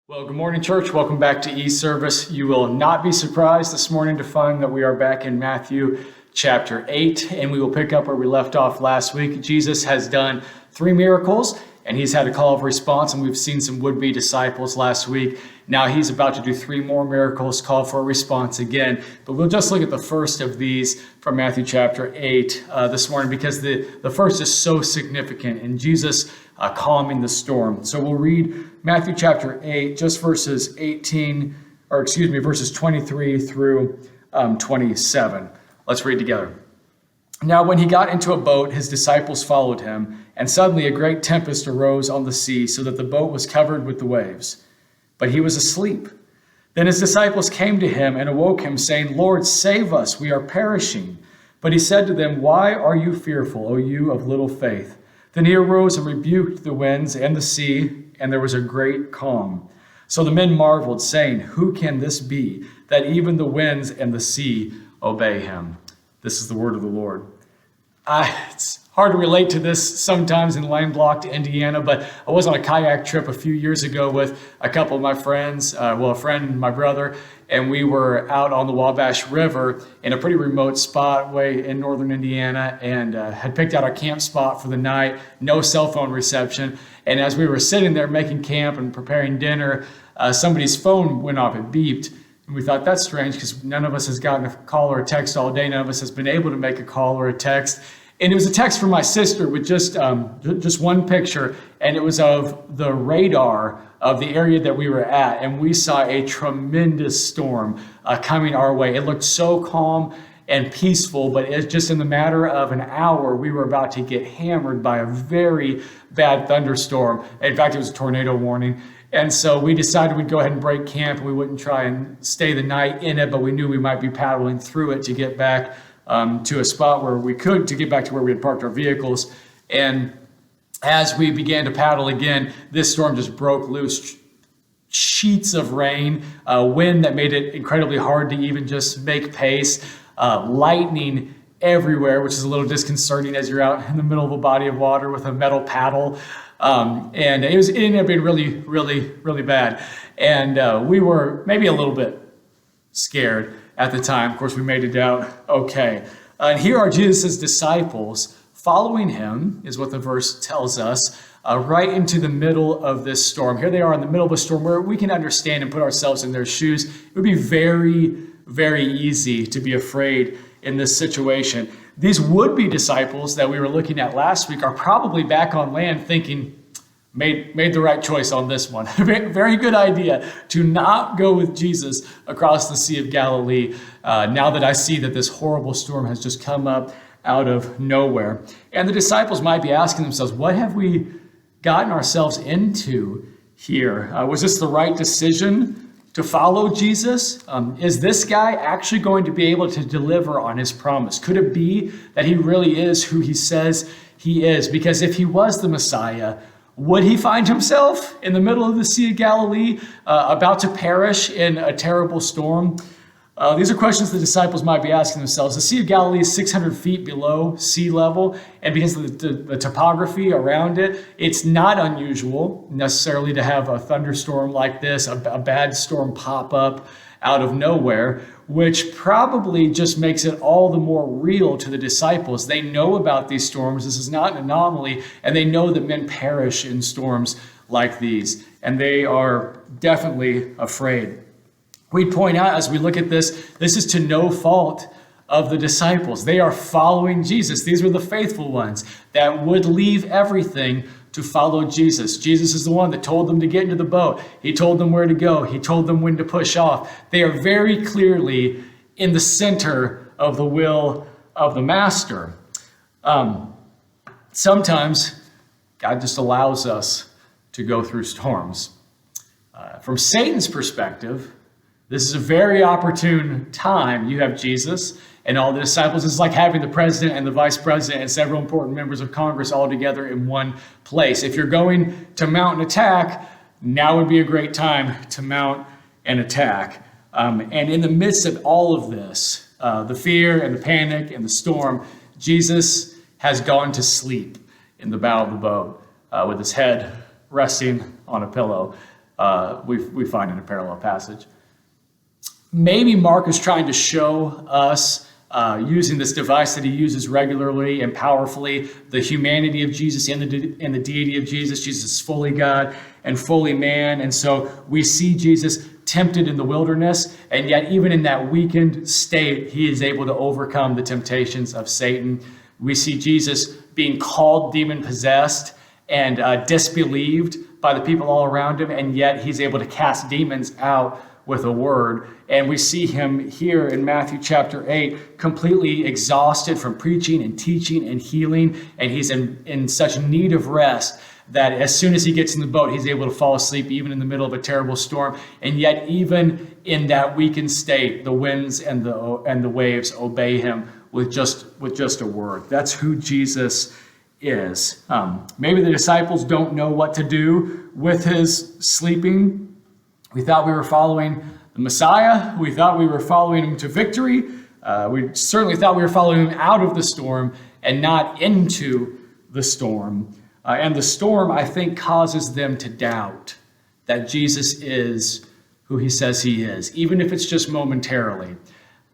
Well, good morning, church. Welcome back to e-service. You will not be surprised this morning to find that we are back in Matthew chapter 8, and we will pick up where we left off last week. Jesus has done 3 miracles, and he's had a call of response, and we've seen some would-be disciples last week. Now he's about to do 3 more miracles, call for a response again. But we'll just look at the first of these from Matthew chapter 8 this morning, because the first is so significant, and Jesus calming the storm. So we'll read Matthew chapter 8, just verses 23 through 27. Let's read together. Now when he got into a boat, his disciples followed him, and suddenly a great tempest arose on the sea, so that the boat was covered with the waves. But he was asleep. Then his disciples came to him and awoke him, saying, "Lord, save us, we are perishing." But he said to them, "Why are you fearful, O you of little faith?" Then he arose and rebuked the winds and the sea, and there was a great calm. So the men marveled, saying, "Who can this be, that even the winds and the sea obey him?" This is the word of the Lord. It's hard to relate to this sometimes in landlocked Indiana, but I was on a kayak trip a few years ago with a couple of my friends, a friend and my brother, and we were out on the Wabash River in a pretty remote spot way in northern Indiana, and had picked out our camp spot for the night, no cell phone reception. And as we were sitting there making camp and preparing dinner, somebody's phone went off, it beeped. And we thought, that's strange, because none of us has gotten a call or a text all day. None of us has been able to make a call or a text. And it was a text from my sister with just one picture, and it was of the radar of the area that we were at. And we saw a tremendous storm coming our way. It looked so calm and peaceful, but it's just in the matter of an hour, we were about to get hammered by a very bad thunderstorm. In fact, it was a tornado warning. And so we decided we'd go ahead and break camp. We wouldn't try and stay the night in it, but we knew we might be paddling through it to get back to a spot where we could, to get back to where we had parked our vehicles. And as we began to paddle again, this storm just broke loose. Sheets of rain, wind that made it incredibly hard to even just make pace, lightning everywhere, which is a little disconcerting as you're out in the middle of a body of water with a metal paddle. And it ended up being really, really, really bad. And we were maybe a little bit scared at the time. Of course, we made it out okay. And here are Jesus' disciples following him, is what the verse tells us, right into the middle of this storm. Here they are in the middle of a storm where we can understand and put ourselves in their shoes. It would be very, very easy to be afraid in this situation. These would-be disciples that we were looking at last week are probably back on land thinking, made the right choice on this one. Very good idea to not go with Jesus across the Sea of Galilee now that I see that this horrible storm has just come up out of nowhere. And the disciples might be asking themselves, what have we gotten ourselves into here? Was this the right decision to follow Jesus? Is this guy actually going to be able to deliver on his promise? Could it be that he really is who he says he is? Because if he was the Messiah, would he find himself in the middle of the Sea of Galilee, about to perish in a terrible storm? These are questions the disciples might be asking themselves. The Sea of Galilee is 600 feet below sea level, and because of the topography around it, it's not unusual necessarily to have a thunderstorm like this, a bad storm pop up out of nowhere, which probably just makes it all the more real to the disciples. They know about these storms. This is not an anomaly, and they know that men perish in storms like these, and they are definitely afraid. We point out as we look at this is to no fault of the disciples. They are following Jesus. These were the faithful ones that would leave everything to follow Jesus. Jesus is the one that told them to get into the boat. He told them where to go. He told them when to push off. They are very clearly in the center of the will of the Master. Sometimes God just allows us to go through storms. From Satan's perspective, this is a very opportune time. You have Jesus and all the disciples. It's like having the president and the vice president and several important members of Congress all together in one place. If you're going to mount an attack, now would be a great time to mount an attack. And in the midst of all of this, the fear and the panic and the storm, Jesus has gone to sleep in the bow of the boat with his head resting on a pillow. we find in a parallel passage. Maybe Mark is trying to show us, using this device that he uses regularly and powerfully, the humanity of Jesus and the deity of Jesus. Jesus is fully God and fully man. And so we see Jesus tempted in the wilderness, and yet even in that weakened state, he is able to overcome the temptations of Satan. We see Jesus being called demon-possessed and disbelieved by the people all around him, and yet he's able to cast demons out with a word. And we see him here in Matthew chapter 8, completely exhausted from preaching and teaching and healing, and he's in such need of rest that as soon as he gets in the boat, he's able to fall asleep even in the middle of a terrible storm. And yet even in that weakened state, the winds and the waves obey him with just a word. That's who Jesus is. Maybe the disciples don't know what to do with his sleeping. We thought we were following the Messiah. We thought we were following him to victory. We certainly thought we were following him out of the storm and not into the storm. And the storm, I think, causes them to doubt that Jesus is who he says he is, even if it's just momentarily.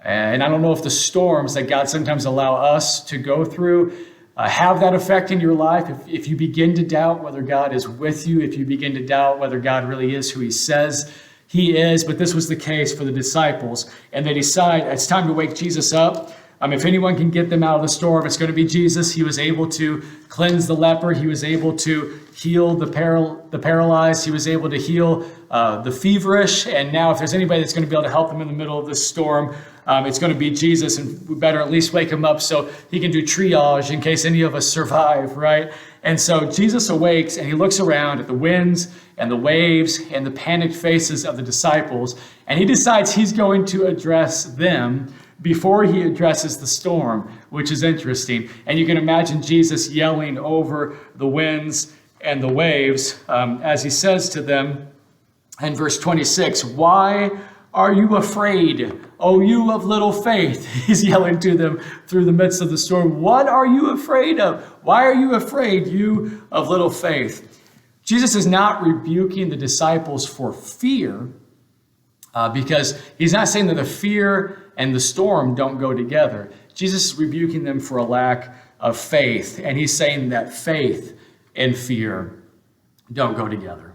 And I don't know if the storms that God sometimes allow us to go through have that effect in your life. If you begin to doubt whether God is with you, if you begin to doubt whether God really is who he says he is, but this was the case for the disciples, and they decide it's time to wake Jesus up. If anyone can get them out of the storm, it's going to be Jesus. He was able to cleanse the leper. He was able to heal the paralyzed. He was able to heal the feverish. And now if there's anybody that's going to be able to help them in the middle of this storm, it's going to be Jesus. And we better at least wake him up so he can do triage in case any of us survive, right? And so Jesus awakes and he looks around at the winds and the waves and the panicked faces of the disciples. And he decides he's going to address them before he addresses the storm, which is interesting. And you can imagine Jesus yelling over the winds and the waves as he says to them in verse 26, "Why are you afraid, O you of little faith?" He's yelling to them through the midst of the storm. What are you afraid of? Why are you afraid, you of little faith? Jesus is not rebuking the disciples for fear, because he's not saying that the fear and the storm don't go together. Jesus is rebuking them for a lack of faith, and he's saying that faith and fear don't go together.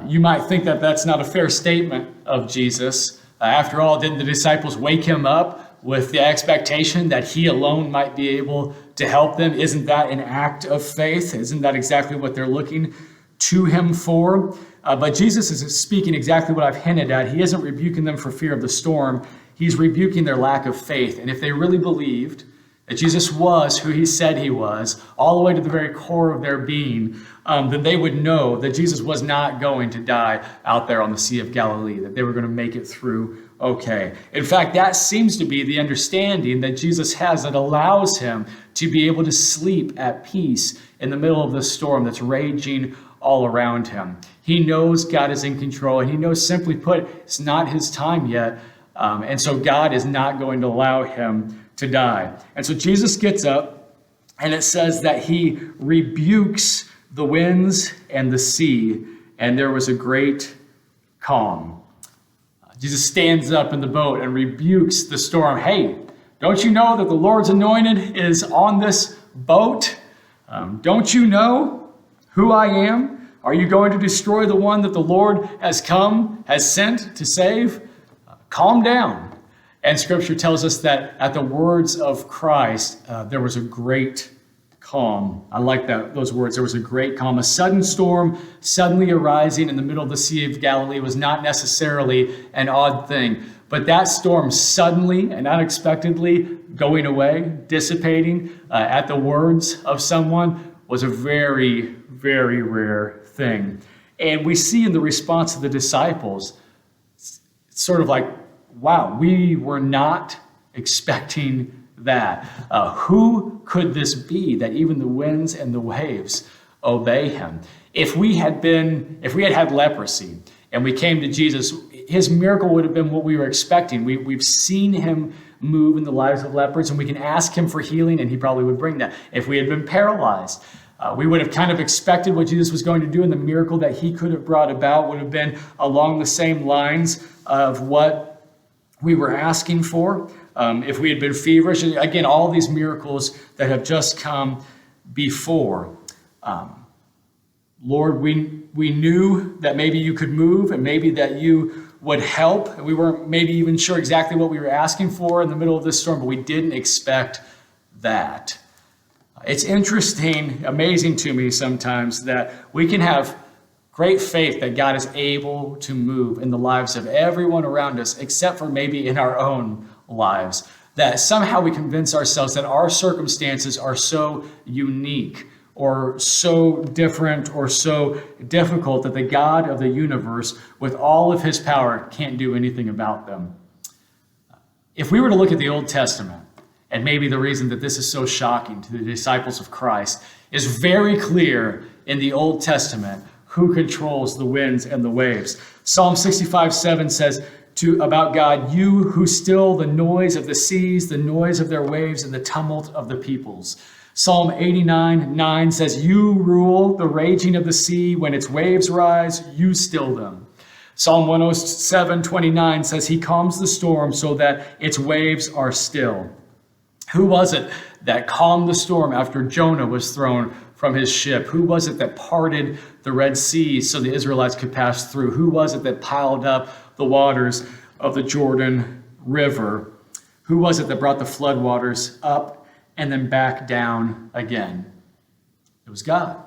You might think that that's not a fair statement of Jesus. After all, didn't the disciples wake him up with the expectation that he alone might be able to help them? Isn't that an act of faith? Isn't that exactly what they're looking to him for? But Jesus is speaking exactly what I've hinted at. He isn't rebuking them for fear of the storm. He's rebuking their lack of faith. And if they really believed that Jesus was who he said he was, all the way to the very core of their being, then they would know that Jesus was not going to die out there on the Sea of Galilee, that they were going to make it through okay. In fact, that seems to be the understanding that Jesus has that allows him to be able to sleep at peace in the middle of the storm that's raging all around him. He knows God is in control, and he knows, simply put, it's not his time yet. And so God is not going to allow him to die. And so Jesus gets up, and it says that he rebukes the winds and the sea, and there was a great calm. Jesus stands up in the boat and rebukes the storm. Hey, don't you know that the Lord's anointed is on this boat? Don't you know who I am? Are you going to destroy the one that the Lord has sent to save? Calm down. And Scripture tells us that at the words of Christ, there was a great calm. I like those words. There was a great calm. A sudden storm suddenly arising in the middle of the Sea of Galilee was not necessarily an odd thing. But that storm suddenly and unexpectedly going away, dissipating at the words of someone was a very, very rare thing. And we see in the response of the disciples, it's sort of like, wow, we were not expecting that. Who could this be that even the winds and the waves obey him? If we had had leprosy and we came to Jesus, his miracle would have been what we were expecting. We've seen him move in the lives of lepers, and we can ask him for healing, and he probably would bring that. If we had been paralyzed, We would have kind of expected what Jesus was going to do, and the miracle that he could have brought about would have been along the same lines of what we were asking for. If we had been feverish, again, all these miracles that have just come before. Lord, we knew that maybe you could move and maybe that you would help. And we weren't maybe even sure exactly what we were asking for in the middle of this storm, but we didn't expect that. It's interesting, amazing to me sometimes that we can have great faith that God is able to move in the lives of everyone around us, except for maybe in our own lives. That somehow we convince ourselves that our circumstances are so unique or so different or so difficult that the God of the universe, with all of his power, can't do anything about them. If we were to look at the Old Testament, and maybe the reason that this is so shocking to the disciples of Christ is very clear in the Old Testament who controls the winds and the waves. Psalm 65:7 says about God, you who still the noise of the seas, the noise of their waves, and the tumult of the peoples. Psalm 89:9 says, you rule the raging of the sea. When its waves rise, you still them. Psalm 107:29 says, he calms the storm so that its waves are still. Who was it that calmed the storm after Jonah was thrown from his ship? Who was it that parted the Red Sea so the Israelites could pass through? Who was it that piled up the waters of the Jordan River? Who was it that brought the floodwaters up and then back down again? It was God.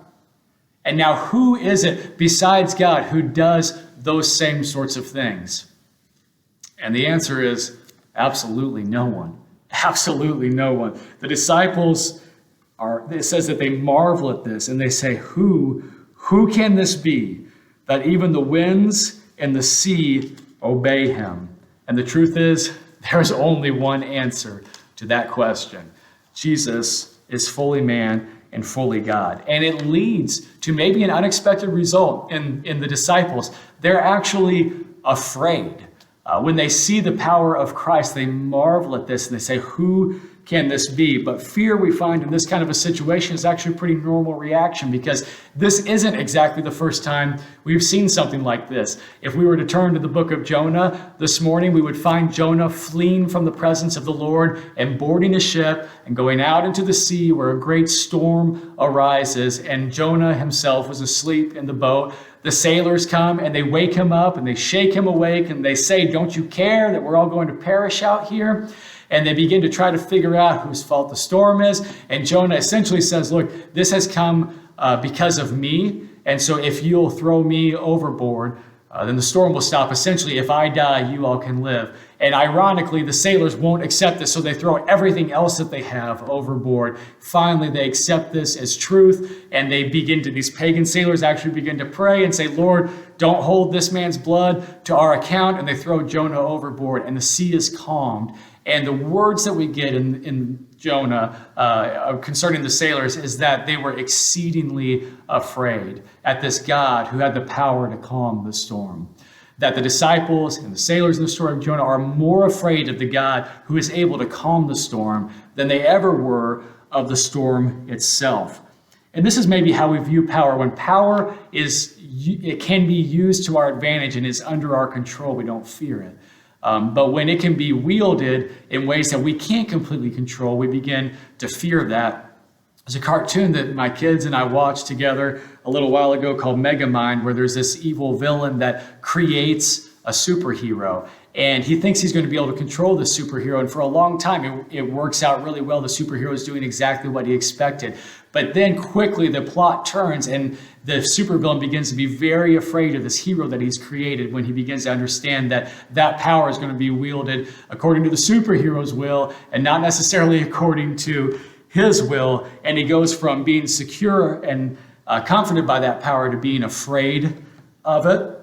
And now who is it besides God who does those same sorts of things? And the answer is absolutely no one. Absolutely no one. The disciples it says that they marvel at this and they say, who can this be that even the winds and the sea obey him? And the truth is, there's only one answer to that question. Jesus is fully man and fully God. And it leads to maybe an unexpected result in the disciples. They're actually afraid. When they see the power of Christ, they marvel at this and they say, who can this be? But fear, we find in this kind of a situation, is actually a pretty normal reaction, because this isn't exactly the first time we've seen something like this. If we were to turn to the book of Jonah this morning, we would find Jonah fleeing from the presence of the Lord and boarding a ship and going out into the sea where a great storm arises, and Jonah himself was asleep in the boat. The sailors come and they wake him up and they shake him awake and they say, don't you care that we're all going to perish out here? And they begin to try to figure out whose fault the storm is. And Jonah essentially says, look, this has come because of me. And so if you'll throw me overboard, then the storm will stop. Essentially, if I die, you all can live. And ironically, the sailors won't accept this, so they throw everything else that they have overboard. Finally, they accept this as truth, and these pagan sailors actually begin to pray and say, Lord, don't hold this man's blood to our account. And they throw Jonah overboard, and the sea is calmed. And the words that we get in Jonah concerning the sailors is that they were exceedingly afraid at this God who had the power to calm the storm. That the disciples and the sailors in the story of Jonah are more afraid of the God who is able to calm the storm than they ever were of the storm itself. And this is maybe how we view power. When power it can be used to our advantage and is under our control, we don't fear it. But when it can be wielded in ways that we can't completely control, we begin to fear that. There's a cartoon that my kids and I watched together a little while ago called Megamind, where there's this evil villain that creates a superhero. And he thinks he's going to be able to control the superhero. And for a long time, it works out really well. The superhero is doing exactly what he expected. But then quickly the plot turns and the supervillain begins to be very afraid of this hero that he's created when he begins to understand that that power is going to be wielded according to the superhero's will and not necessarily according to his will. And he goes from being secure and comforted by that power to being afraid of it.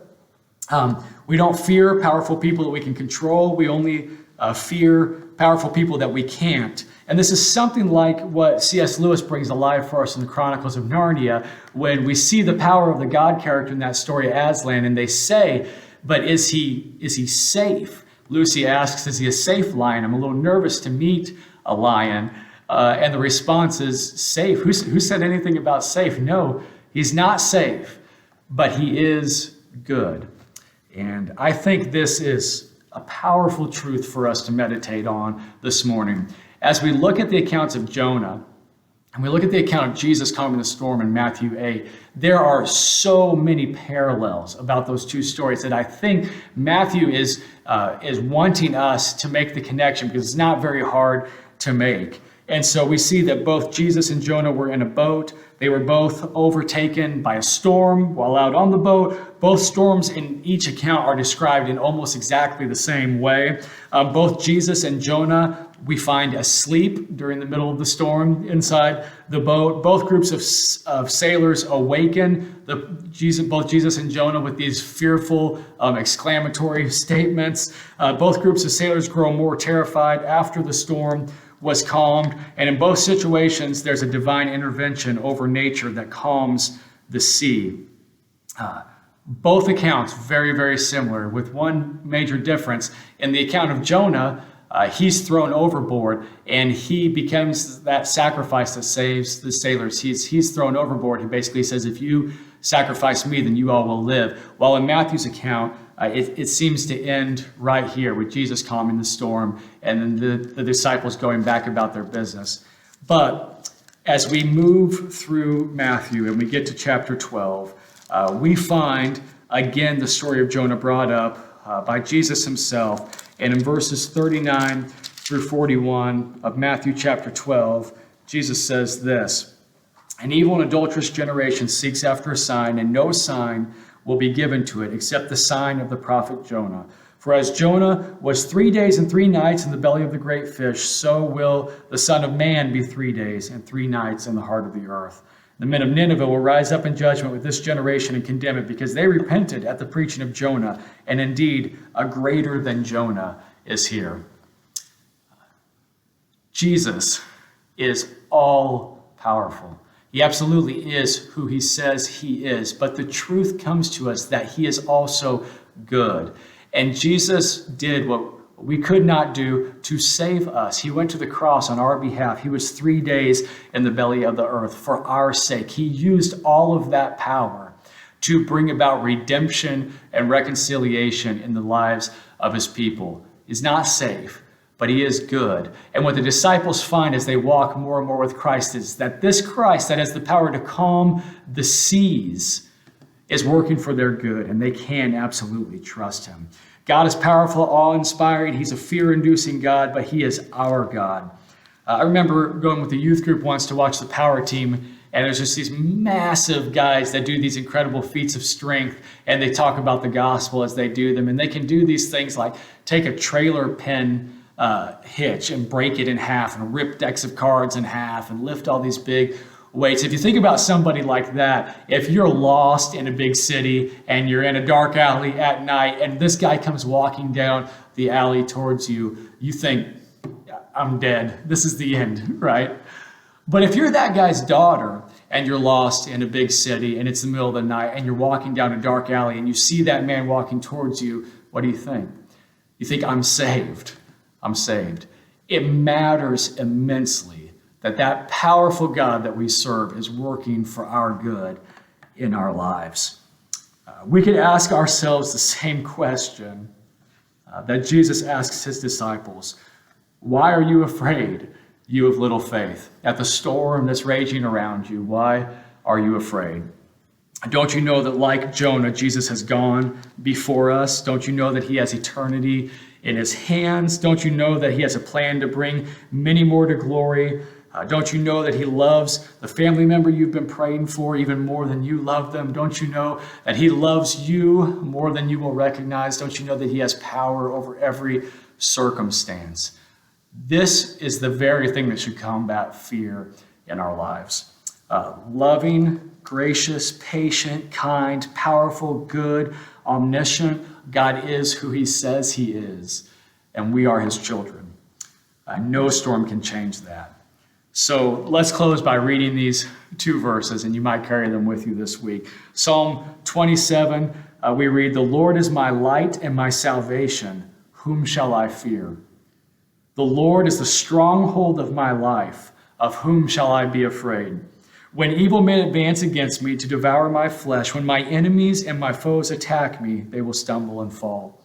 We don't fear powerful people that we can control. We only fear powerful people that we can't. And this is something like what C.S. Lewis brings alive for us in the Chronicles of Narnia, when we see the power of the God character in that story, Aslan, and they say, but is he safe? Lucy asks, is he a safe lion? I'm a little nervous to meet a lion. And the response is safe. Who said anything about safe? No, he's not safe, but he is good. And I think this is a powerful truth for us to meditate on this morning. As we look at the accounts of Jonah, and we look at the account of Jesus calming the storm in Matthew 8, there are so many parallels about those two stories that I think Matthew is wanting us to make the connection, because it's not very hard to make. And so we see that both Jesus and Jonah were in a boat. They were both overtaken by a storm while out on the boat. Both storms in each account are described in almost exactly the same way. Both Jesus and Jonah we find asleep during the middle of the storm inside the boat. Both groups of sailors awaken both Jesus and Jonah with these fearful exclamatory statements. Both groups of sailors grow more terrified after the storm was calmed. And in both situations, there's a divine intervention over nature that calms the sea. Both accounts very, very similar, with one major difference. In the account of Jonah, he's thrown overboard, and he becomes that sacrifice that saves the sailors. He's thrown overboard. He basically says, if you sacrifice me, then you all will live. While in Matthew's account, it seems to end right here with Jesus calming the storm and then the disciples going back about their business. But as we move through Matthew and we get to chapter 12, we find again the story of Jonah brought up by Jesus himself. And in verses 39 through 41 of Matthew chapter 12, Jesus says this: "An evil and adulterous generation seeks after a sign, and no sign will be given to it except the sign of the prophet Jonah. For as Jonah was 3 days and 3 nights in the belly of the great fish, so will the Son of Man be 3 days and 3 nights in the heart of the earth. The men of Nineveh will rise up in judgment with this generation and condemn it, because they repented at the preaching of Jonah, and indeed a greater than Jonah is here." Jesus is all powerful. He absolutely is who he says he is, but the truth comes to us that he is also good. And Jesus did what we could not do to save us. He went to the cross on our behalf. He was 3 days in the belly of the earth for our sake. He used all of that power to bring about redemption and reconciliation in the lives of his people. He's not safe, but he is good. And what the disciples find as they walk more and more with Christ is that this Christ that has the power to calm the seas is working for their good, and they can absolutely trust him. God is powerful, awe-inspiring. He's a fear-inducing God, but he is our God. I remember going with the youth group once to watch the power team, and there's just these massive guys that do these incredible feats of strength, and they talk about the gospel as they do them. And they can do these things like take a trailer pin hitch and break it in half, and rip decks of cards in half, and lift all these big weights. If you think about somebody like that, if you're lost in a big city and you're in a dark alley at night and this guy comes walking down the alley towards you, you think, I'm dead. This is the end, right? But if you're that guy's daughter and you're lost in a big city and it's the middle of the night and you're walking down a dark alley and you see that man walking towards you, what do you think? You think, I'm saved. I'm saved. It matters immensely that powerful God that we serve is working for our good in our lives. We could ask ourselves the same question that Jesus asks his disciples. Why are you afraid, you of little faith? At the storm that's raging around you, why are you afraid? Don't you know that, like Jonah, Jesus has gone before us? Don't you know that he has eternity in his hands? Don't you know that he has a plan to bring many more to glory? Don't you know that he loves the family member you've been praying for even more than you love them? Don't you know that he loves you more than you will recognize? Don't you know that he has power over every circumstance? This is the very thing that should combat fear in our lives. Loving, gracious, patient, kind, powerful, good, omniscient, God is who he says he is, and we are his children. No storm can change that. So let's close by reading these two verses, and you might carry them with you this week. Psalm 27, we read, "The Lord is my light and my salvation. Whom shall I fear? The Lord is the stronghold of my life. Of whom shall I be afraid? When evil men advance against me to devour my flesh, when my enemies and my foes attack me, they will stumble and fall.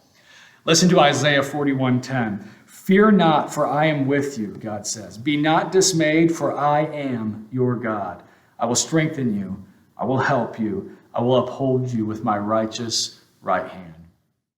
Listen to Isaiah 41:10. Fear not, for I am with you, God says. Be not dismayed, for I am your God. I will strengthen you. I will help you. I will uphold you with my righteous right hand.